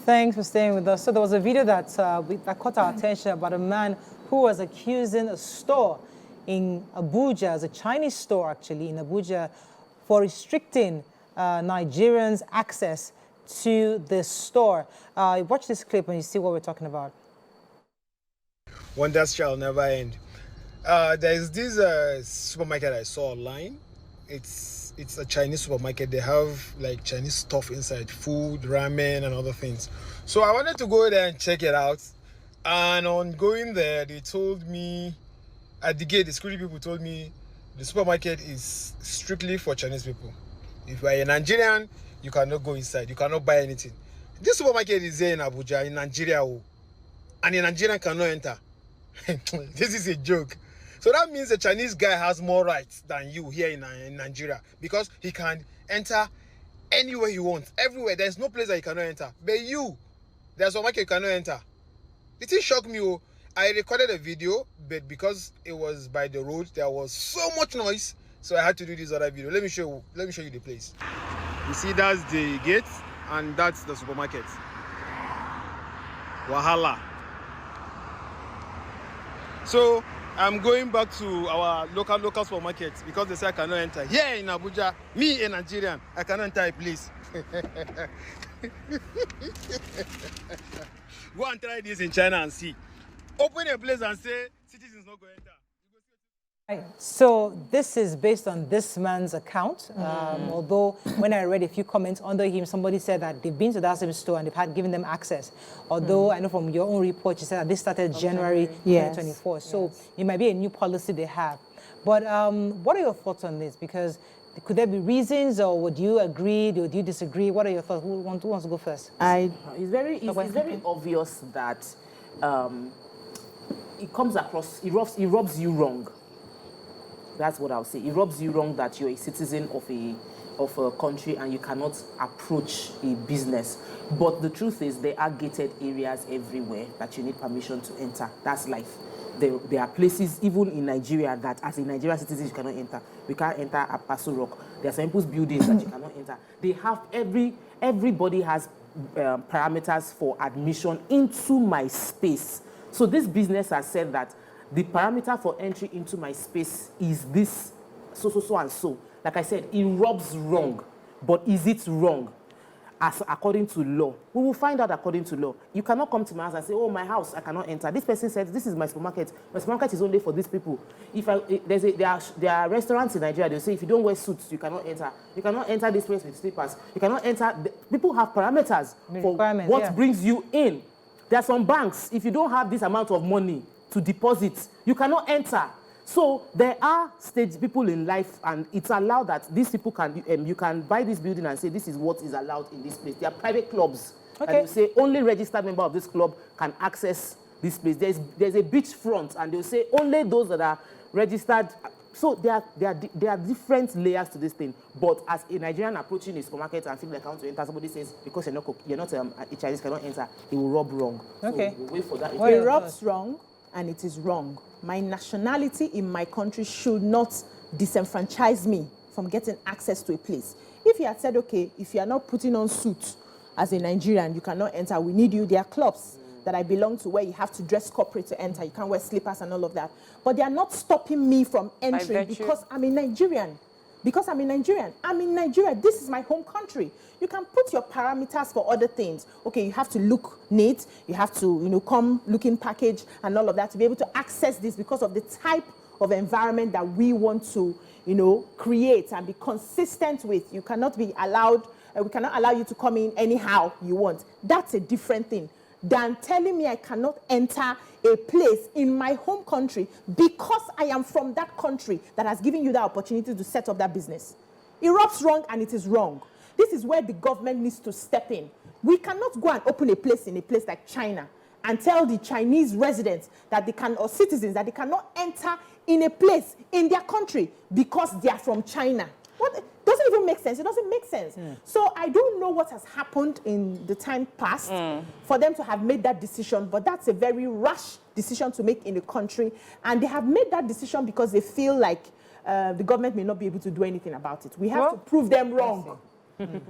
Thanks for staying with us. So there was a video that caught our attention about a man who was accusing a store in Abuja, as a Chinese store actually in Abuja, for restricting Nigerians' access to the store. Watch this clip and you see what we're talking about. Wonders shall never end. There's this supermarket I saw online. It's a Chinese supermarket. They have like Chinese stuff inside, food, ramen and other things. So I wanted to go there and check it out. And on going there, they told me at the gate, the security people told me the supermarket is strictly for Chinese people. If you are a Nigerian, you cannot go inside. You cannot buy anything. This supermarket is here in Abuja, in Nigeria, and a Nigerian cannot enter. This is a joke. So that means the Chinese guy has more rights than you here in Nigeria, because he can enter anywhere he wants, everywhere. There's no place that he cannot enter. But you, there's a market you cannot enter. It didn't shock me. I recorded a video, but because it was by the road, there was so much noise, so I had to do this other video. Let me show you the place. You see, that's the gate, and that's the supermarket. Wahala. So I'm going back to our local supermarket because they say I cannot enter. Here in Abuja, me, a Nigerian, I cannot enter a place. Go and try this in China and see. Open a place and say citizens not going to enter. Right. So this is based on this man's account. Although when I read a few comments under him, somebody said that they've been to that same store and they've had given them access. Although I know from your own report, you said that this started January 2024. So it might be a new policy they have. But what are your thoughts on this? Because could there be reasons, or would you agree? Would you disagree? What are your thoughts? Who wants to go first? It's very obvious that it comes across, it rubs you wrong. That's what I'll say. It rubs you wrong that you're a citizen of a country and you cannot approach a business. But the truth is there are gated areas everywhere that you need permission to enter. That's life. There are places, even in Nigeria, that as a Nigerian citizen you cannot enter. You can't enter at Paso Rock. There are some people's buildings that you cannot enter. They have everybody has parameters for admission into my space. So this business has said that the parameter for entry into my space is this, so and so. Like I said, it rubs wrong, but is it wrong? As according to law, we will find out according to law. You cannot come to my house and say, oh, my house, I cannot enter. This person said, this is my supermarket. My supermarket is only for these people. There are restaurants in Nigeria, they'll say, if you don't wear suits, you cannot enter. You cannot enter this place with slippers. You cannot enter. People have parameters for what brings you in. There are some banks, if you don't have this amount of money to deposit, you cannot enter. So there are stage people in life, and it's allowed that these people can, you can buy this building and say this is what is allowed in this place. There are private clubs, and you say only registered member of this club can access this place. There's a beach front, and they'll say only those that are registered. So there are different layers to this thing. But as a Nigerian approaching a supermarket and feeling like I want to enter, somebody says because you're not a Chinese cannot enter, it will rub wrong. Okay. So we'll wait for that. Well, it rubs wrong, and it is wrong. My nationality in my country should not disenfranchise me from getting access to a place. If you had said, okay, if you are not putting on suit as a Nigerian, you cannot enter, we need you. There are clubs that I belong to where you have to dress corporate to enter. You can't wear slippers and all of that. But they are not stopping me from entering because I'm a Nigerian. Because I'm a Nigerian. I'm in Nigeria. This is my home country. You can put your parameters for other things. Okay, you have to look neat. You have to, come looking packaged and all of that to be able to access this because of the type of environment that we want to, create and be consistent with. You cannot be allowed, we cannot allow you to come in anyhow you want. That's a different thing than telling me I cannot enter a place in my home country because I am from that country that has given you the opportunity to set up that business. It rubs wrong, and it is wrong. This is where the government needs to step in. We cannot go and open a place in a place like China and tell the Chinese residents that they can, or citizens, that they cannot enter in a place in their country because they are from China. What? Doesn't even make sense. It doesn't make sense. So I don't know what has happened in the time past for them to have made that decision, but that's a very rash decision to make in the country. And they have made that decision because they feel like the government may not be able to do anything about it. We have to prove them wrong.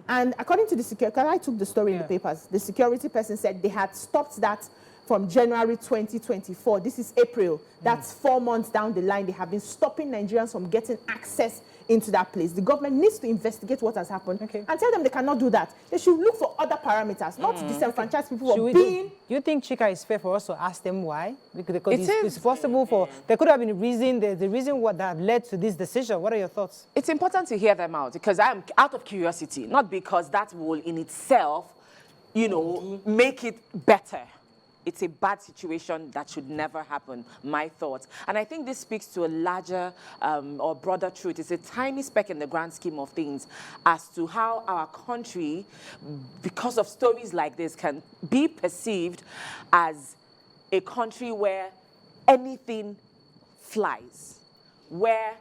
And according to the security, because I took the story in the papers, the security person said they had stopped that from January 2024. This is April. That's 4 months down the line. They have been stopping Nigerians from getting access into that place. The government needs to investigate what has happened and tell them they cannot do that. They should look for other parameters, not disenfranchise people from being... Do you think, Chika, it's fair for us to ask them why? Because it's possible for... There could have been a reason, the reason what that led to this decision. What are your thoughts? It's important to hear them out because I'm out of curiosity, not because that will in itself, you know, make it better. It's a bad situation that should never happen, my thoughts. And I think this speaks to a larger or broader truth. It's a tiny speck in the grand scheme of things as to how our country, because of stories like this, can be perceived as a country where anything flies, where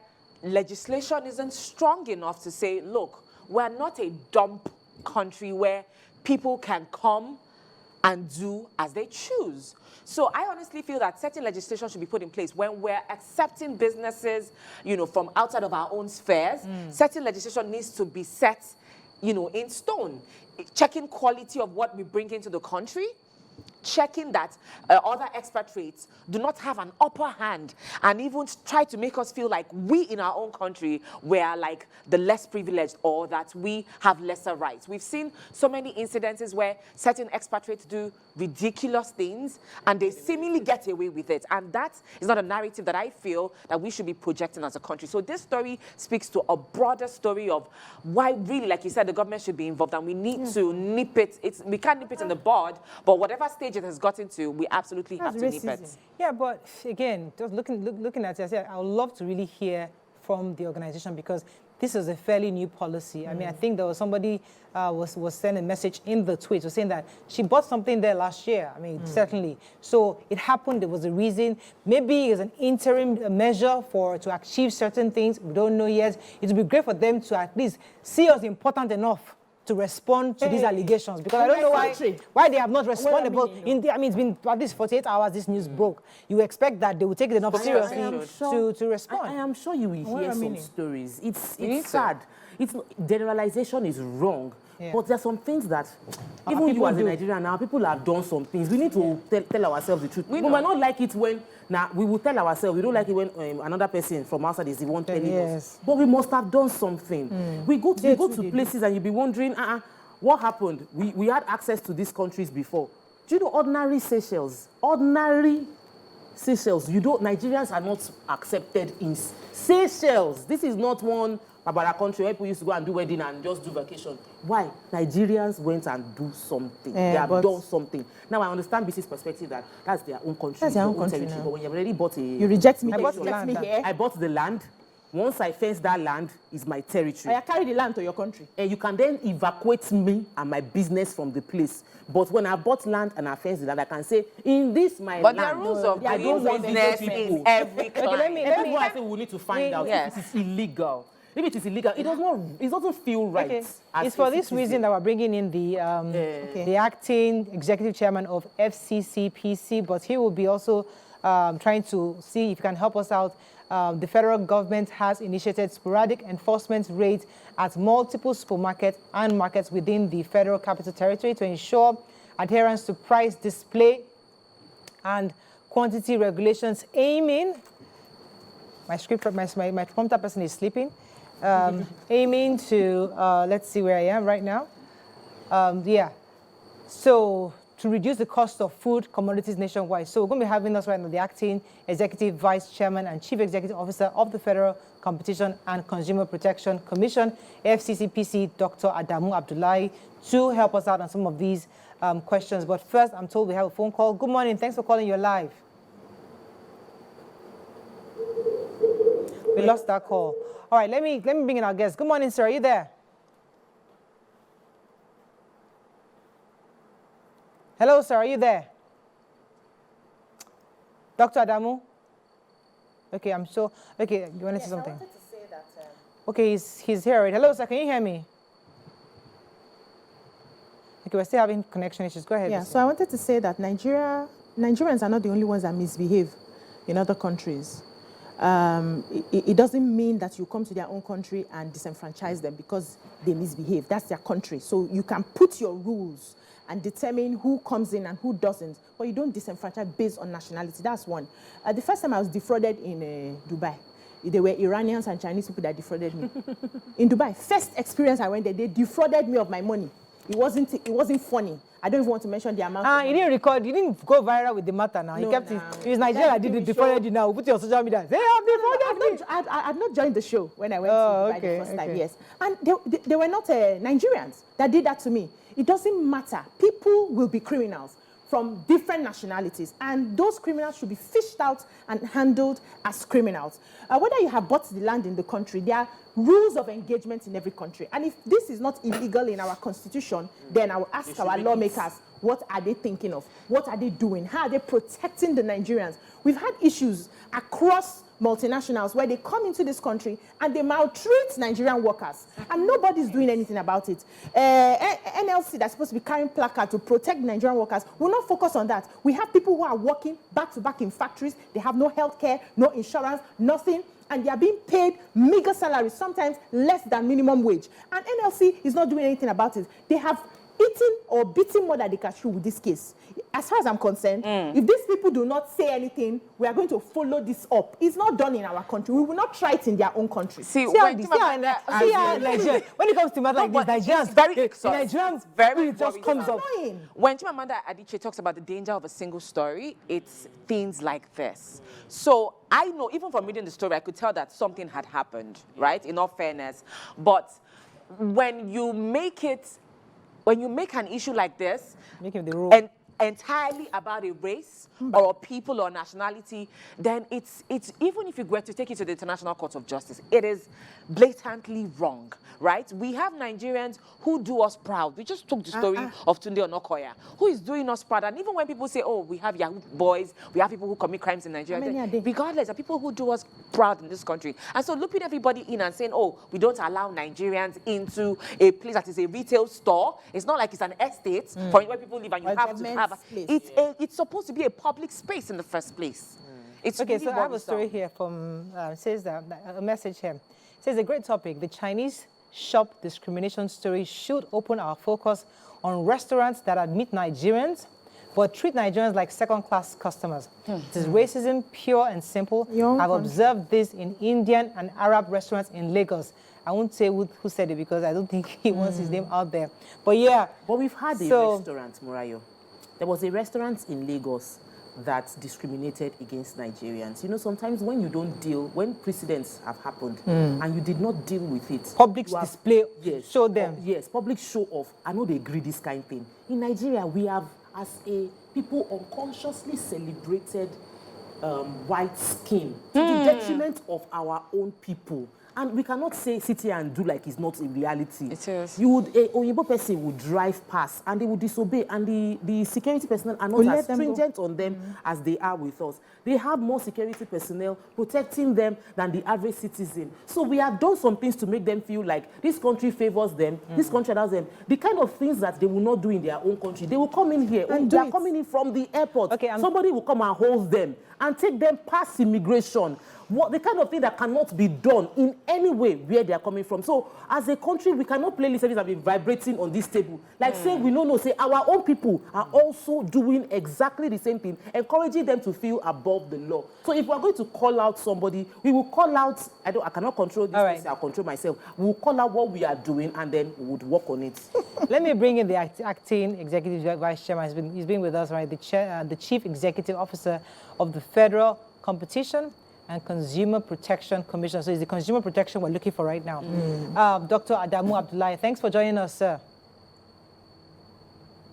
legislation isn't strong enough to say, look, we're not a dump country where people can come and do as they choose. So I honestly feel that certain legislation should be put in place when we're accepting businesses, you know, from outside of our own spheres. Certain legislation needs to be set, you know, in stone. Checking quality of what we bring into the country, checking that other expatriates do not have an upper hand and even try to make us feel like we in our own country we are like the less privileged or that we have lesser rights. We've seen so many incidences where certain expatriates do ridiculous things and they seemingly get away with it, and that is not a narrative that I feel that we should be projecting as a country. So this story speaks to a broader story of why really, like you said, the government should be involved, and we need to nip it. We can't nip it in the bud, but whatever stage it has gotten to, we absolutely have to nip it. Yeah, but again, just looking at it, I said, I would love to really hear from the organization because this is a fairly new policy. I mean, I think there was somebody was sending a message in the tweet was saying that she bought something there last year. I mean, certainly. So it happened. There was a reason. Maybe it's an interim measure to achieve certain things. We don't know yet. It would be great for them to at least see us important enough to respond to these allegations, because I don't know why they have not responded. But I mean, it's been at least 48 hours this news broke. You expect that they will take it enough seriously to respond. I am sure you will hear some stories. It's sad. Generalization is wrong. But there are some things that, even you as a Nigerian now, people have done some things. We need to tell ourselves the truth. We might not like it when, we will tell ourselves, we don't like it when another person from outside is the one telling us. But we must have done something. We go to places and you'll be wondering, what happened? We had access to these countries before. Do you know ordinary Seychelles? Ordinary Seychelles. Nigerians are not accepted in Seychelles. This is not one Babara country where people used to go and do wedding and just do vacation. Why? Nigerians went and do something. They have done something. Now I understand BC's perspective that that's their own country. That's their own country territory. But when you've already bought you reject me. I bought the land. Once I fence that land, is my territory. I carry the land to your country. And you can then evacuate me and my business from the place. But when I bought land and I fenced the land, I can say, in this my land. But there are rules of doing business in every country. Let me I think we need to find out if it is illegal. If it is illegal, it doesn't feel right. It's for this reason that we're bringing in the acting executive chairman of FCCPC, but he will be also trying to see if he can help us out. The federal government has initiated sporadic enforcement raids at multiple supermarkets and markets within the Federal Capital Territory to ensure adherence to price display and quantity regulations, aiming, my prompter person is sleeping, aiming to, let's see where I am right now. So to reduce the cost of food commodities nationwide. So we're going to be having us right now the acting executive vice chairman and chief executive officer of the Federal Competition and Consumer Protection Commission, FCCPC, Dr. Adamu Abdullahi, to help us out on some of these questions. But first, I'm told we have a phone call. Good morning. Thanks for calling. You're live. We lost that call. All right, let me bring in our guest. Good morning, sir. Are you there? Hello, sir. Are you there? Dr. Adamu? Okay, I'm sure. Okay, you want to say something? I wanted to say that. Okay, he's here already. Hello, sir. Can you hear me? Okay, we're still having connection issues. Go ahead. Yeah, so I wanted to say that Nigerians are not the only ones that misbehave in other countries. it doesn't mean that you come to their own country and disenfranchise them because they misbehave. That's their country. So you can put your rules and determine who comes in and who doesn't, but you don't disenfranchise based on nationality. That's one. The first time I was defrauded in Dubai, there were Iranians and Chinese people that defrauded me. In Dubai, first experience I went there, they defrauded me of my money. It wasn't funny. I don't even want to mention the amount. You didn't record, you didn't go viral with the matter now. No, You kept it. It was Nigeria that did it, defrauded you now. Put your social media. Say, I had not joined the show when I went to Dubai the first time, yes. And they were not Nigerians that did that to me. It doesn't matter. People will be criminals from different nationalities, and those criminals should be fished out and handled as criminals. Whether you have bought the land in the country, there are rules of engagement in every country. And if this is not illegal in our constitution, then I will ask our lawmakers, what are they thinking of? What are they doing? How are they protecting the Nigerians? We've had issues across multinationals where they come into this country and they maltreat Nigerian workers, and nobody's doing anything about it. NLC that's supposed to be carrying placard to protect Nigerian workers will not focus on that. We have people who are working back to back in factories. They have no health care, no insurance, nothing, and they are being paid meager salaries, sometimes less than minimum wage. And NLC is not doing anything about it. They have eaten or beaten more than they can chew with this case. As far as I'm concerned, if these people do not say anything, we are going to follow this up. It's not done in our country. We will not try it in their own country. When it comes to matters like this, Nigerians very just comes up. When Chimamanda Adichie talks about the danger of a single story, it's things like this. So I know, even from reading the story, I could tell that something had happened, right? In all fairness. But when you make an issue like this, and entirely about a race or a people or nationality, then it's even if you were to take it to the International Court of Justice, it is blatantly wrong, right? We have Nigerians who do us proud. We just took the story of Tunde Onokoya, who is doing us proud. And even when people say, oh, we have Yahoo boys, we have people who commit crimes in Nigeria, regardless, there are people who do us proud in this country. And so looping everybody in and saying, oh, we don't allow Nigerians into a place that is a retail store. It's not like it's an estate for where people live and you have to have. It's supposed to be a public space in the first place. It's okay, really so I have a story here from, says that, a message here. It says, a great topic, the Chinese shop discrimination story should open our focus on restaurants that admit Nigerians, but treat Nigerians like second-class customers. It is racism, pure and simple. I've observed this in Indian and Arab restaurants in Lagos. I won't say who said it because I don't think he wants his name out there. But yeah. But we've had a restaurant, Morayo. There was a restaurant in Lagos that discriminated against Nigerians. You know, sometimes when you don't deal, when precedents have happened and you did not deal with it. Public display, show them. Yes, public show off. I know they agree this kind of thing. In Nigeria, we have, as a people, unconsciously celebrated white skin to the detriment of our own people. And we cannot sit here and do like it's not a reality. It is. You would, a Oyinbo person would drive past and they would disobey, and the security personnel are not as stringent on them as they are with us. They have more security personnel protecting them than the average citizen. So we have done some things to make them feel like this country favors them, this country allows them. The kind of things that they will not do in their own country, they will come in here. And they are coming in from the airport. Okay, somebody will come and hold them and take them past immigration. The kind of thing that cannot be done in any way where they are coming from. So, as a country, we cannot play lip service and be vibrating on this table. Like saying, we know, say our own people are also doing exactly the same thing, encouraging them to feel above the law. So, if we are going to call out somebody, we will call out, I cannot control this, I'll control myself. We will call out what we are doing and then we would work on it. Let me bring in the acting executive vice chairman. He's been with us, right? The chief executive officer of the Federal Competition and Consumer Protection Commission. So it's the consumer protection we're looking for right now. Dr. Adamu Abdullahi, thanks for joining us, sir.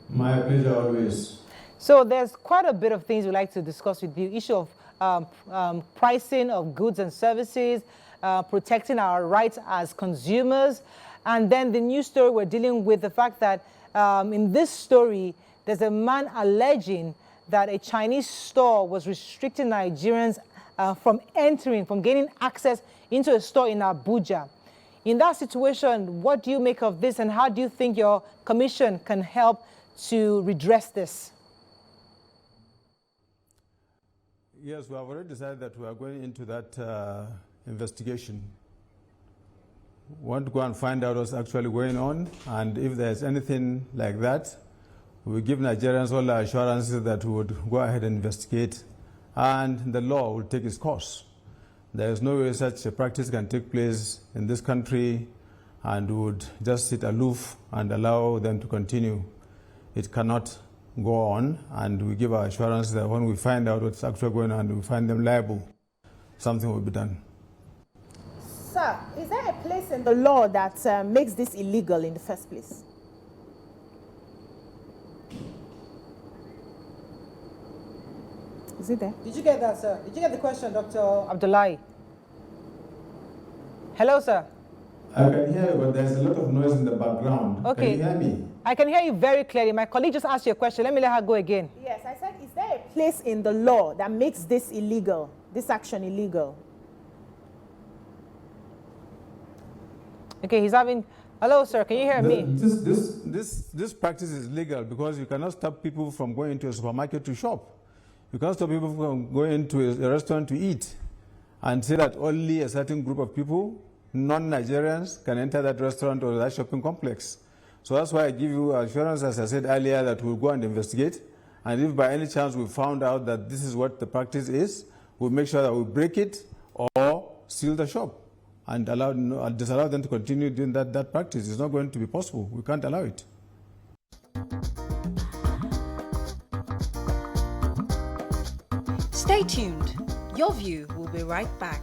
My pleasure always. So there's quite a bit of things we'd like to discuss with you. Issue of pricing of goods and services, protecting our rights as consumers, and then the new story we're dealing with, the fact that in this story, there's a man alleging that a Chinese store was restricting Nigerians from gaining access into a store in Abuja. In that situation, what do you make of this, and how do you think your commission can help to redress this? Yes, we have already decided that we are going into that investigation. We want to go and find out what's actually going on, and if there's anything like that, we give Nigerians all the assurances that we would go ahead and investigate, and the law will take its course. There is no way such a practice can take place in this country and we would just sit aloof and allow them to continue. It cannot go on, and we give our assurance that when we find out what's actually going on, we find them liable, something will be done. Sir, is there a place in the law that makes this illegal in the first place? Is it there? Did you get that, sir? Did you get the question, Dr. Abdullahi? Hello, sir. I can hear you, but there's a lot of noise in the background. Okay. Can you hear me? I can hear you very clearly. My colleague just asked you a question. Let me let her go again. Yes, I said, is there a place in the law that makes this illegal, this action illegal? Okay, he's having... Hello, sir. Can you hear me? This practice is legal because you cannot stop people from going into a supermarket to shop. You can't stop people from going into a restaurant to eat and say that only a certain group of people, non-Nigerians, can enter that restaurant or that shopping complex. So that's why I give you assurance, as I said earlier, that we'll go and investigate. And if by any chance we found out that this is what the practice is, we'll make sure that we break it or seal the shop and disallow them to continue doing that practice. It's not going to be possible. We can't allow it. Stay tuned. Your View will be right back.